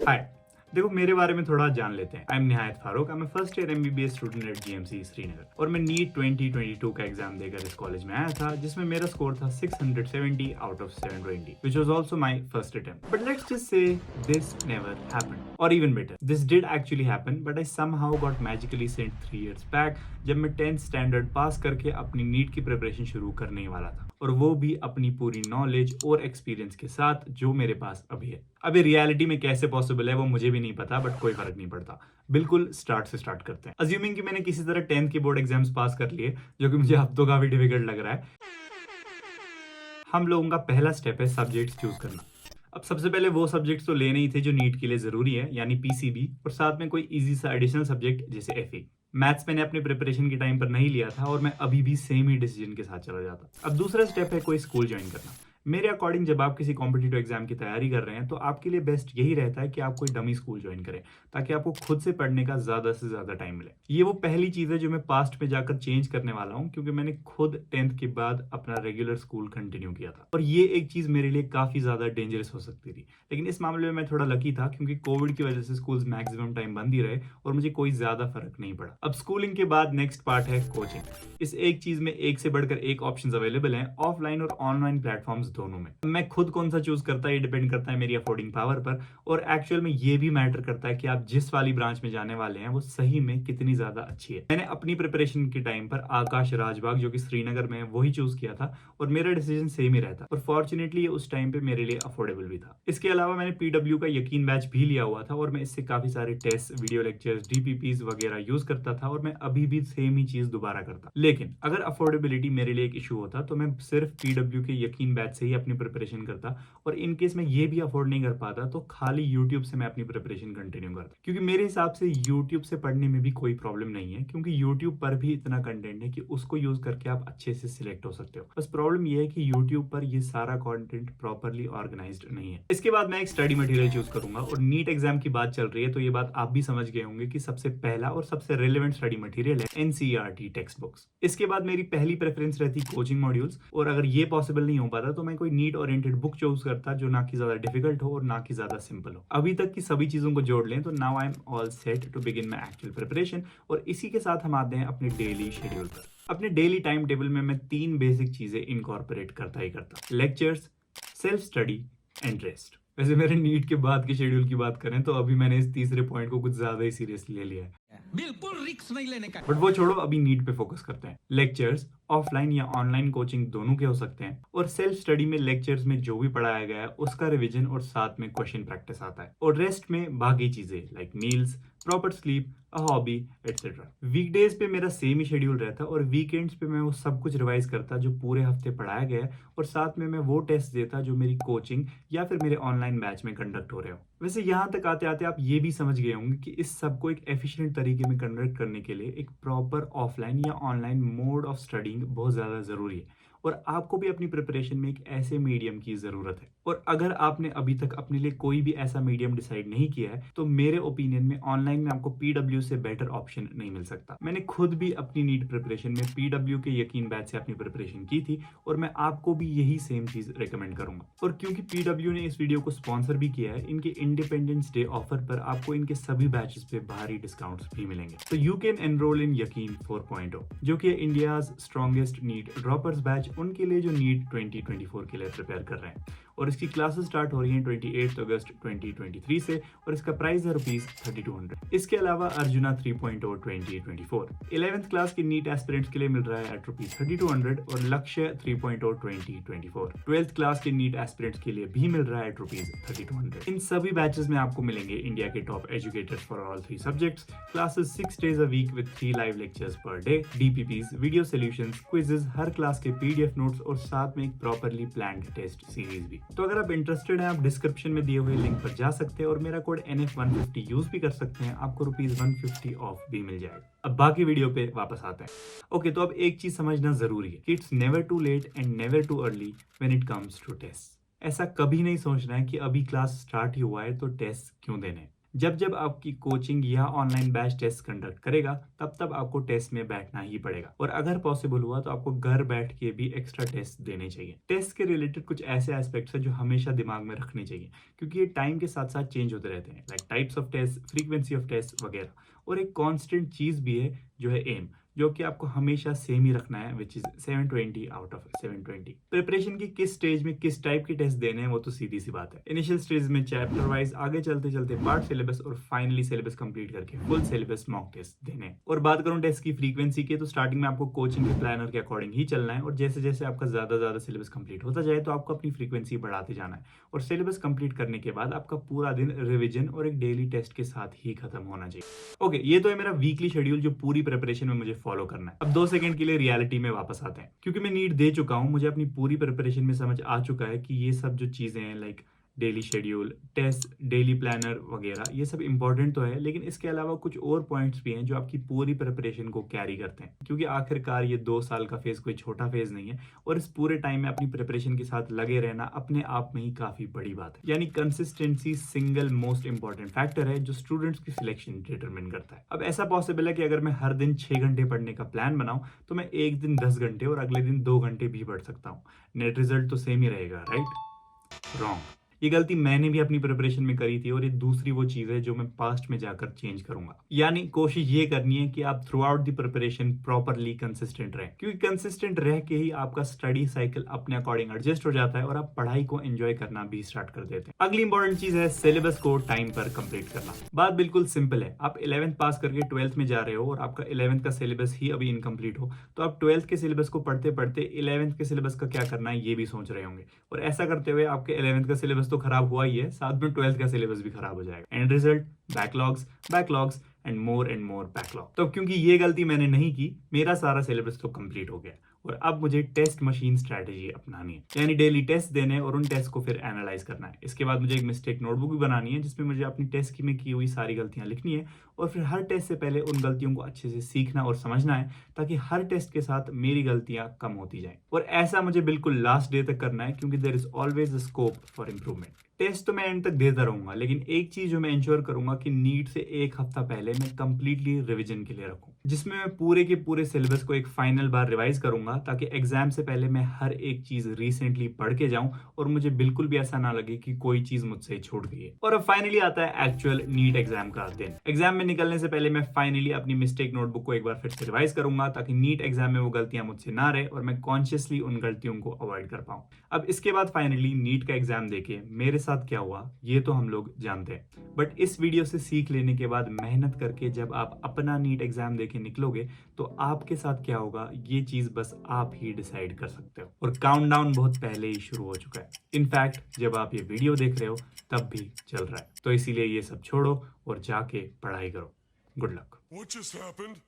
हाय। देखो, मेरे बारे में थोड़ा जान लेते हैं। आई एम निहायत Farooq. I am first year MBBS student at GMC Srinagar और मैं नीट 2022 का एग्जाम देकर इस कॉलेज में आया था, जिसमें मेरा स्कोर था 670 out of 720, which was also my first attempt. But let's just say this never happened. Or even better, this did actually happen, but I somehow got magically sent 3 years back जब मैं 10th standard पास करके अपनी NEET की preparation शुरू करने ही वाला था, और वो भी अपनी पूरी नॉलेज और एक्सपीरियंस के साथ जो मेरे पास अभी है। अभी रियलिटी में कैसे पॉसिबल है वो मुझे भी नहीं पता, बट कोई फर्क नहीं पड़ता। बिल्कुल स्टार्ट से स्टार्ट करते हैं। अज्यूमिंग कि मैंने किसी तरह 10th के बोर्ड एग्जाम्स पास कर लिए, जो कि मुझे अब तो काफी डिफिकल्ट लग रहा है। हम लोगों का पहला स्टेप है सब्जेक्ट्स चूज करना। अब सबसे पहले वो सब्जेक्ट्स तो लेने ही थे जो नीट के लिए जरूरी है, यानी पीसीबी, और साथ में कोई इजी सा एडिशनल सब्जेक्ट जैसे एफई। मैथ्स मैंने अपने प्रिपरेशन के टाइम पर नहीं लिया था और मैं अभी भी सेम ही डिसीजन के साथ चला जाता। अब दूसरा स्टेप है कोई स्कूल ज्वाइन करना। मेरे अकॉर्डिंग जब आप किसी कॉम्पिटिटिव एग्जाम की तैयारी कर रहे हैं तो आपके लिए बेस्ट यही रहता है कि आप कोई डमी स्कूल ज्वाइन करें, ताकि आपको खुद से पढ़ने का ज्यादा से ज्यादा टाइम मिले। ये वो पहली चीज है जो मैं पास्ट में जाकर चेंज करने वाला हूँ, क्योंकि मैंने खुद 10th के बाद अपना रेगुलर स्कूल कंटिन्यू किया था, और ये एक चीज मेरे लिए काफी ज्यादा डेंजरस हो सकती थी। लेकिन इस मामले में मैं थोड़ा लकी था, क्योंकि कोविड की वजह से स्कूल्स मैक्सिमम टाइम बंद ही रहे और मुझे कोई ज्यादा फर्क नहीं पड़ा। अब स्कूलिंग के बाद नेक्स्ट पार्ट है कोचिंग। इस एक चीज में एक से बढ़कर एक ऑप्शंस अवेलेबल हैं, ऑफलाइन और ऑनलाइन प्लेटफॉर्म्स दोनों में। मैं खुद कौन सा चूज करता है ये डिपेंड करता है मेरी अफोर्डिंग पावर पर, और एक्चुअल में ये भी मैटर करता है कि आप जिस वाली ब्रांच में जाने वाले हैं वो सही में कितनी ज्यादा अच्छी है। मैंने अपनी प्रिपरेशन के टाइम पर आकाश राजबाग, जो कि श्रीनगर में है, वही चूज किया था, और मेरा डिसीजन सेम ही रहता, और फॉर्चुनेटली ये उस टाइम पे मेरे लिए अफोर्डेबल भी था। इसके अलावा मैंने पीडब्ल्यू का यकीन बैच भी लिया हुआ था, और मैं इससे काफी सारे टेस्ट, वीडियो लेक्चर्स, डीपीपीज वगैरह यूज करता था, और मैं अभी भी सेम ही चीज दोबारा करता। लेकिन अगर अफोर्डेबिलिटी मेरे लिए एक इशू होता तो मैं सिर्फ पीडब्ल्यू के यकीन बैच से ही अपनी प्रिपरेशन करता, और इन केस मैं ये भी अफोर्ड नहीं कर पाता तो खाली यूट्यूब से मैं अपनी प्रिपरेशन कंटिन्यू करता, क्योंकि मेरे हिसाब से यूट्यूब से पढ़ने में भी कोई प्रॉब्लम नहीं है, क्योंकि यूट्यूब पर भी इतना कंटेंट है कि उसको यूज करके आप अच्छे से सिलेक्ट हो सकते हो। बस प्रॉब्लम ये है कि यूट्यूब पर ये सारा कंटेंट प्रॉपरली ऑर्गेनाइज्ड नहीं है। इसके बाद मैं एक स्टडी मटेरियल चूज करूंगा, और नीट एग्जाम की बात चल रही है तो ये बात आप भी समझ गए होंगे कि सबसे पहला और सबसे रेलेवेंट स्टडी मटेरियल है एनसीईआरटी टेक्स्ट बुक्स। इसके बाद मेरी पहली प्रेफरेंस रहती कोचिंग मॉड्यूल्स, और अगर ये पॉसिबल नहीं हो पाता तो मैं कोई नीट ओरिएंटेड बुक चूज करता जो ना कि ज्यादा डिफिकल्ट हो और ना कि ज्यादा सिंपल हो। अभी तक की सभी चीजों को जोड़ लें तो now I am all set to begin my actual preparation, और इसी के साथ हम आते हैं अपने डेली शेड्यूल पर। अपने डेली टाइम टेबल में मैं 3 बेसिक चीजें इनकॉर्पोरेट करता ही करता: lectures, self study and rest. वैसे मेरे नीट के बाद के शेड्यूल की बात करें तो अभी मैंने इस तीसरे पॉइंट को कुछ ज्यादा ही सीरियसली ले लिया है। बिल्कुल रिक्स नहीं लेने का। बट वो छोड़ो, अभी नीट पे फोकस करते हैं। लेक्चर्स ऑफलाइन या ऑनलाइन कोचिंग दोनों के हो सकते हैं, और सेल्फ स्टडी में लेक्चर्स में जो भी पढ़ाया गया है उसका रिवीजन और साथ में क्वेश्चन प्रैक्टिस आता है, और रेस्ट में बाकी चीजें like meals, proper sleep, a hobby etcetera. Weekdays पे मेरा सेम ही शेड्यूल रहता, और वीकेंड्स पे मैं वो सब कुछ रिवाइज करता जो पूरे हफ्ते पढ़ाया गया है, और साथ में मैं वो टेस्ट देता जो मेरी कोचिंग या फिर मेरे ऑनलाइन बैच में कंडक्ट हो रहे हो। वैसे यहाँ तक आते आते आप ये भी समझ गए होंगे कि इस सब को एक एफिशिएंट तरीके में कंडक्ट करने के लिए एक प्रॉपर ऑफलाइन या ऑनलाइन मोड ऑफ स्टडिंग बहुत ज़्यादा ज़रूरी है, और आपको भी अपनी प्रिपरेशन में एक ऐसे मीडियम की ज़रूरत है। और अगर आपने अभी तक अपने लिए कोई भी ऐसा मीडियम डिसाइड नहीं किया है तो मेरे ओपिनियन में ऑनलाइन में आपको पीडब्ल्यू से बेटर ऑप्शन नहीं मिल सकता। मैंने खुद भी अपनी नीट प्रिपरेशन में पीडब्ल्यू के यकीन बैच से अपनी प्रिपरेशन की थी, और मैं आपको भी यही सेम चीज़ रिकमेंड करूंगा। और क्योंकि पीडब्ल्यू ने इस वीडियो को स्पॉन्सर भी किया है, इनके इंडिपेंडेंस डे ऑफर पर आपको इनके सभी बैचेस पे भारी डिस्काउंट्स भी मिलेंगे। तो यू कैन एनरोल इन यकीन 4.0, जो कि India's strongest NEET droppers batch उनके लिए जो नीट 2024 के लिए प्रिपेयर कर रहे हैं, और इसकी क्लासेस स्टार्ट हो रही हैं 28 अगस्त 2023 से, और इसका प्राइस है ₹3200। इसके अलावा अर्जुना 3.0 2024 11th क्लास के नीट एस्पिरेंट्स के लिए मिल रहा है एट ₹3200, और लक्ष्य 3.0 2024 12th क्लास के नीट एस्पिरेंट्स के लिए भी मिल रहा है ₹3200। इन सभी बैचेस में आपको मिलेंगे इंडिया के top educators for all 3 subjects, classes 6 days a week with 3 live lectures per day, DPPs, video solutions, quizzes, हर क्लास के पीडीएफ नोट्स, और साथ में एक प्रॉपरली प्लान्ड टेस्ट सीरीज भी। तो अगर आप इंटरेस्टेड हैं, आप डिस्क्रिप्शन में दिए हुए लिंक पर जा सकते हैं, और मेरा कोड NF150 यूज भी कर सकते हैं, आपको ₹150 ऑफ भी मिल जाएगा। अब बाकी वीडियो पे वापस आते हैं। ओके, तो अब एक चीज समझना जरूरी है कि it's never too late and never too early when it comes to test. ऐसा कभी नहीं सोचना है कि अभी क्लास स्टार्ट ही हुआ है तो टेस्ट क्यों देने हैं। जब जब आपकी कोचिंग या ऑनलाइन बैच टेस्ट कंडक्ट करेगा तब तब आपको टेस्ट में बैठना ही पड़ेगा, और अगर पॉसिबल हुआ तो आपको घर बैठ के भी एक्स्ट्रा टेस्ट देने चाहिए। टेस्ट के रिलेटेड कुछ ऐसे एस्पेक्ट्स हैं जो हमेशा दिमाग में रखने चाहिए, क्योंकि ये टाइम के साथ साथ चेंज होते रहते हैं, like types of test, frequency of test वगैरह। और एक कांस्टेंट चीज भी है जो है एम, जो कि आपको हमेशा सेम ही रखना है, which is 720 out of 720। Preparation की किस स्टेज में किस टाइप के टेस्ट देने हैं वो तो सीधी सी बात है। इनिशियल स्टेज में चैप्टर वाइज, आगे चलते चलते पार्ट सिलेबस, और फाइनली सिलेबस कंप्लीट करके फुल सिलेबस मॉक टेस्ट देने हैं। और बात करूं टेस्ट की फ्रीक्वेंसी की, तो स्टार्टिंग में आपको कोचिंग के प्लानर के अकॉर्डिंग ही चलना है, और जैसे जैसे आपका ज्यादा सिलेबस कंप्लीट होता जाए तो आपको अपनी फ्रीक्वेंसी बढ़ाते जाना है, और सिलेबस कंप्लीट करने के बाद आपका पूरा दिन रिविजन और एक डेली टेस्ट के साथ ही खत्म होना चाहिए। ओके, ये तो है मेरा वीकली शेड्यूल जो पूरी प्रिपरेशन में मुझे फॉलो करना है। अब 2 सेकंड के लिए रियलिटी में वापस आते हैं। क्योंकि मैं नीट दे चुका हूं, मुझे अपनी पूरी प्रिपरेशन में समझ आ चुका है कि ये सब जो चीजें हैं, like daily schedule, test, daily planner वगैरह, ये सब इंपॉर्टेंट तो है, लेकिन इसके अलावा कुछ और पॉइंट्स भी हैं जो आपकी पूरी प्रिपरेशन को कैरी करते हैं। क्योंकि आखिरकार ये 2 साल का फेज कोई छोटा फेज नहीं है, और इस पूरे टाइम में अपनी प्रिपरेशन के साथ लगे रहना अपने आप में ही काफी बड़ी बात है। यानी consistency single most important factor है जो स्टूडेंट्स की सिलेक्शन डिटरमिन करता है। अब ऐसा पॉसिबल है कि अगर मैं हर दिन 6 घंटे पढ़ने का प्लान बनाऊं तो मैं एक दिन 10 घंटे और अगले दिन 2 घंटे भी पढ़ सकता हूँ, नेट रिजल्ट तो सेम ही रहेगा, राइट? रॉन्ग। ये गलती मैंने भी अपनी प्रिपरेशन में करी थी, और ये दूसरी वो चीज है जो मैं पास्ट में जाकर चेंज करूंगा। यानी कोशिश ये करनी है कि आप through out the preparation properly consistent रहें, क्योंकि कंसिस्टेंट रह के ही आपका स्टडी साइकिल अपने अकॉर्डिंग एडजस्ट हो जाता है और आप पढ़ाई को एंजॉय करना भी स्टार्ट कर देते हैं। अगली इंपॉर्टेंट चीज है सिलेबस को टाइम पर कंप्लीट करना। बात बिल्कुल सिंपल है, आप 11th पास करके 12th में जा रहे हो और आपका 11th का सिलेबस ही अभी इनकम्प्लीट हो, तो आप 12th के सिलेबस को पढ़ते पढ़ते 11th के सिलेबस का क्या करना है ये भी सोच रहे होंगे, और ऐसा करते हुए आपके 11th का सिलेबस तो खराब हुआ ही है, साथ में 12th का सिलेबस भी खराब हो जाएगा। And result backlogs and more backlog. तो क्योंकि ये गलती मैंने नहीं की, मेरा सारा सिलेबस तो कंप्लीट हो गया, और अब मुझे टेस्ट मशीन स्ट्रैटेजी अपनानी है, यानी डेली टेस्ट देने और उन टेस्ट को फिर एनालाइज करना है। इसके बाद मुझे एक मिस्टेक नोटबुक भी बनानी है जिसमें मुझे अपनी टेस्ट की में की हुई सारी गलतियां लिखनी है, और फिर हर टेस्ट से पहले उन गलतियों को अच्छे से सीखना और समझना है, ताकि हर टेस्ट के साथ मेरी गलतियां कम होती जाएं। और ऐसा मुझे बिल्कुल लास्ट डे तक करना है, क्योंकि there is always a scope for improvement. Test तो मैं एंड तक देता रहूंगा, लेकिन एक चीज जो मैं इंश्योर करूंगा कि नीट से 1 हफ्ता पहले मैं कंप्लीटली रिवीजन के लिए रखूं, जिसमें मैं पूरे के पूरे सिलेबस को एक फाइनल बार रिवाइज करूंगा, ताकि एग्जाम से पहले मैं हर एक चीज रिसेंटली पढ़ के जाऊं और मुझे बिल्कुल भी ऐसा ना लगे कि कोई चीज मुझसे छूट गई है। और अब फाइनली आता है एक्चुअल नीट एग्जाम का दिन। एग्जाम में निकलने से पहले मैं फाइनली अपनी मिस्टेक नोटबुक को एक बार फिर से रिवाइज करूंगा, ताकि नीट एग्जाम में वो गलतियां मुझसे ना रहे और मैं कॉन्शियसली उन गलतियों को अवॉइड कर पाऊं। अब इसके बाद फाइनली नीट का एग्जाम देके मेरे साथ क्या हुआ ये तो हम लोग जानते हैं, बट इस वीडियो से सीख लेने के बाद मेहनत करके जब आप अपना नीट एग्जाम देके निकलोगे तो आपके साथ क्या होगा ये चीज बस आप ही डिसाइड कर सकते हो। और काउंटडाउन बहुत पहले ही शुरू हो चुका है, इनफैक्ट जब आप ये वीडियो देख रहे हो तब भी चल रहा है। तो इसीलिए ये सब छोड़ो और जाके पढ़ाई करो। Good luck. What just happened?